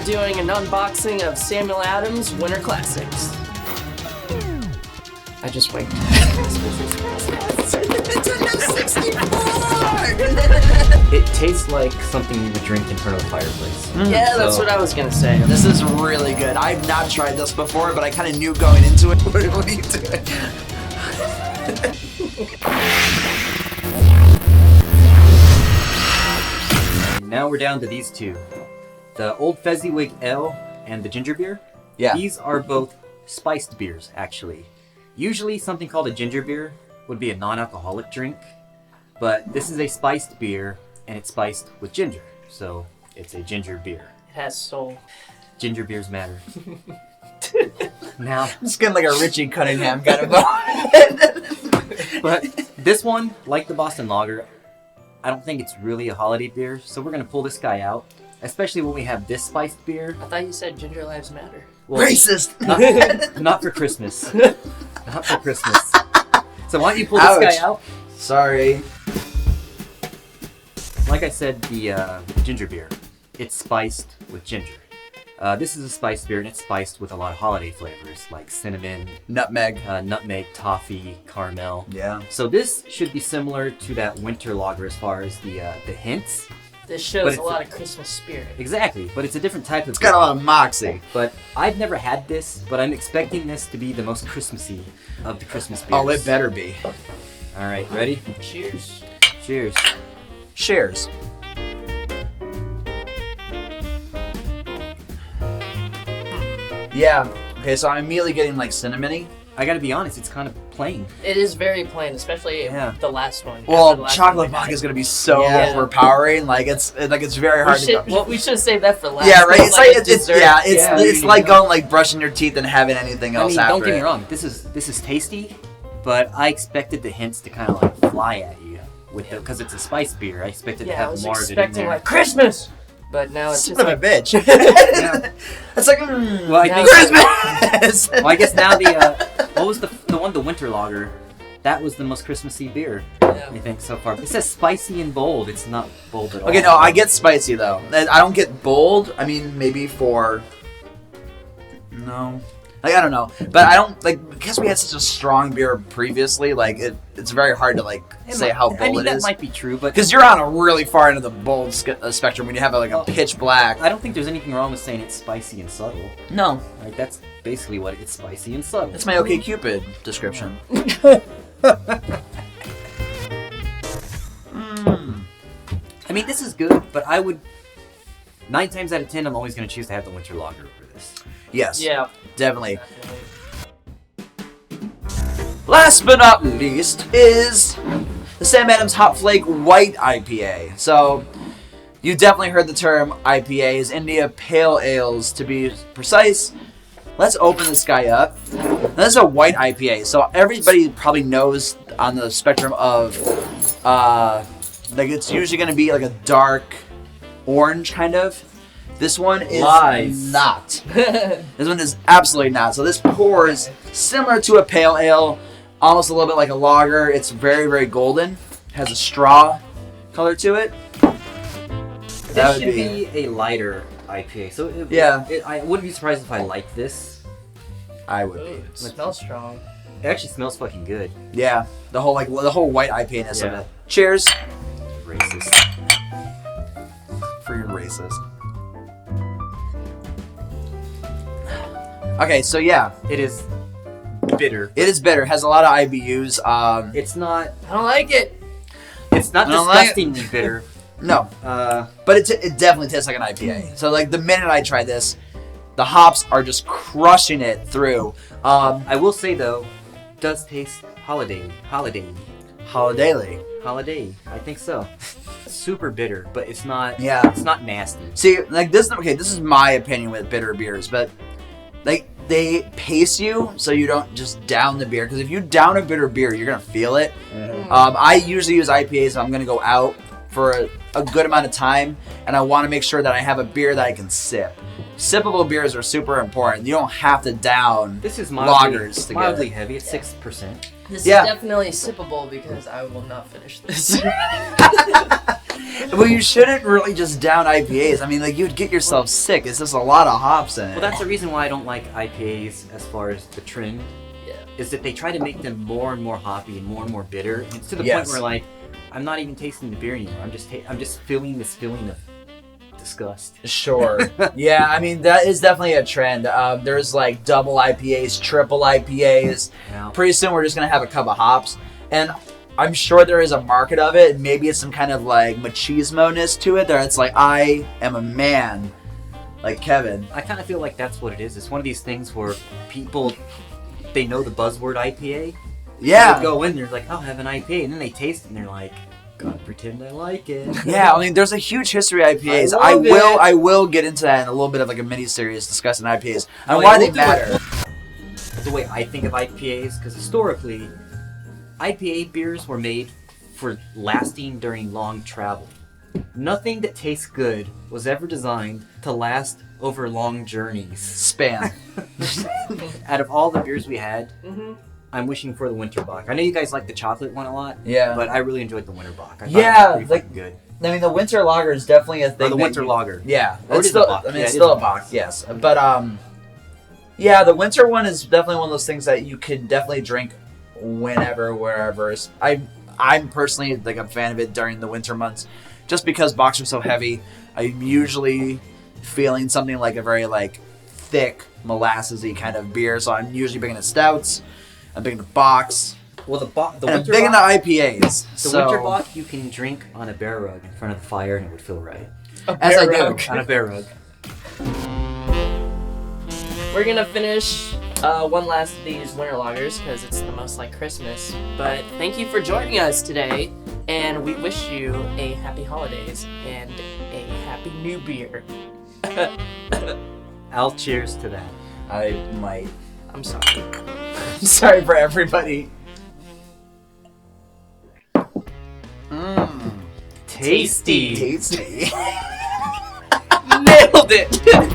doing an unboxing of Samuel Adams Winter Classics. I just winked. It's a new 64! It tastes like something you would drink in front of a fireplace. Yeah, that's what I was gonna say. This is really good. I've not tried this before, but I kind of knew going into it. What are you doing? Now we're down to these two. The Old Fezziwig Ale and the ginger beer. Yeah. These are both spiced beers, actually. Usually something called a ginger beer would be a non-alcoholic drink, but this is a spiced beer, and it's spiced with ginger, so it's a ginger beer. It has soul. Ginger beers matter. Now, I'm just getting like a Richie Cunningham kind of vibe. but this one, like the Boston Lager, I don't think it's really a holiday beer, so we're gonna pull this guy out, especially when we have this spiced beer. I thought you said ginger lives matter. Well, Racist! not for Christmas. Not for Christmas. So why don't you pull this guy out? Sorry. Like I said, the ginger beer, it's spiced with ginger. This is a spiced beer, and it's spiced with a lot of holiday flavors, like cinnamon, Nutmeg. nutmeg, toffee, caramel. Yeah. So this should be similar to that winter lager as far as the hints. This shows But a lot of Christmas spirit. Exactly, but it's a different type of It's got a lot of moxie. But I've never had this, but I'm expecting this to be the most Christmassy of the Christmas beers. Oh, it better be. All right, ready? Cheers. Cheers. Cheers. Yeah. Okay, so I'm immediately getting like cinnamony. I gotta be honest, it's kind of plain. It is very plain, especially Yeah. the last one. Well, After the last chocolate one. vodka is gonna be so Yeah. overpowering. Like it's very hard to go. We should save that for last. Yeah, right. It's like a it's dessert. yeah. It's Yeah. it's like going like brushing your teeth and having anything I else mean, after don't get me it. wrong, this is tasty, but I expected the hints to kind of like fly at you with because it's a spice beer. I expected to Yeah, I have was more of it in expecting there. like Christmas, but now it's just Son of like a bitch. Yeah. It's like Well, I Now- think Christmas. well, I guess now the what was the one, the winter lager? That was the most Christmassy beer I think so far. It says spicy and bold. It's not bold at all. Okay, no, I get spicy though. I don't get bold. I mean, maybe for no, like I don't know, but I don't like because we had such a strong beer previously. Like it's very hard to like say how bold I mean, it that is might be true, but because you're on a really far end of the bold spectrum when you have like a pitch black. I don't think there's anything wrong with saying it's spicy and subtle. No, Like that's basically what it's spicy and subtle. that's my OK Cupid description. I mean, this is good, but I would 9 times out of 10, I'm always going to choose to have the winter lager for this. Yes, yeah. definitely. Last but not least is the Sam Adams Hot Flake White IPA. So, you definitely heard the term IPAs, India Pale Ales to be precise. Let's open this guy up. Now, this is a white IPA, so everybody probably knows on the spectrum of, like it's usually going to be like a dark orange kind of. This one is Lies. not. This one is absolutely not. So this pours similar to a pale ale, almost a little bit like a lager. It's very, very golden. Has a straw color to it. This That would should be- be a lighter IPA. So Yeah. I wouldn't be surprised if I like this. I would Ooh, be. it smells strong. It actually smells fucking good. Yeah, the whole white IPA-ness of Yeah. it. Cheers. Racist. Freaking racist. Okay, so yeah, It is bitter. it is bitter. It has a lot of IBUs. It's not. I don't like it. It's not I don't like it. disgustingly bitter. No, but it definitely tastes like an IPA. So like the minute I tried this, the hops are just crushing it through. I will say though, it does taste holiday. Holiday. I think so. Super bitter, but it's not. Yeah. It's not nasty. See, like this. Okay, this is my opinion with bitter beers, but like they pace you so you don't just down the beer. Because if you down a bitter beer, you're gonna feel it. I usually use IPAs if I'm gonna go out for a good amount of time, and I want to make sure that I have a beer that I can sip. Sippable beers are super important. You don't have to down This is lagers together. mildly heavy. It's 6%. This Yeah. is definitely sippable because I will not finish this. Well, you shouldn't really just down IPAs. I mean, like, you'd get yourself sick. It's just a lot of hops in it. Well, that's the reason why I don't like IPAs as far as the trend. Yeah. Is that they try to make them more and more hoppy and more bitter. And it's to the Yes. point where, like, I'm not even tasting the beer anymore. I'm just feeling this feeling of disgust. Sure. Yeah, I mean, that is definitely a trend. There's, like, double IPAs, triple IPAs. Yeah. Pretty soon, we're just going to have a cup of hops. And I'm sure there is a market of it. Maybe it's some kind of, like, machismo-ness to it. There, it's like, I am a man. Like Kevin. I kind of feel like that's what it is. It's one of these things where people, they know the buzzword IPA. Yeah. They go in there like, I'll have an IPA, and then they taste it, and they're like, gotta pretend I like it. Yeah, I mean, there's a huge history of IPAs. I will get into that in a little bit of like a mini series discussing IPAs and why they matter. The way I think of IPAs, because historically, IPA beers were made for lasting during long travel. Nothing that tastes good was ever designed to last over long journeys. Span. Out of all the beers we had, I'm wishing for the Winterbach. I know you guys like the chocolate one a lot, Yeah. but I really enjoyed the Winterbach. I thought Yeah, it was pretty like- fucking good. I mean, the winter lager is definitely a thing. Or the that winter you- lager. Yeah, Or it it's is a still. Bock. I mean, Yeah, it's it still is a a box. Yes, but yeah, the winter one is definitely one of those things that you can definitely drink whenever, wherever. I'm personally like a fan of it during the winter months, just because Bocks are so heavy. I'm usually feeling something like a very like thick molassesy kind of beer, so I'm usually big into stouts. I'm big into Bocks. Well, the And I'm Winterbach, big into IPAs. the so, Winterbach you can drink on a bear rug in front of the fire and it would feel right. as I Rug. do. On a bear rug. We're gonna finish one last of these winter lagers because it's the most like Christmas. But thank you for joining us today, and we wish you a happy holidays and a happy new beer. I'll cheers to that. I might. I'm sorry. Sorry for everybody. Tasty. Tasty. Nailed it.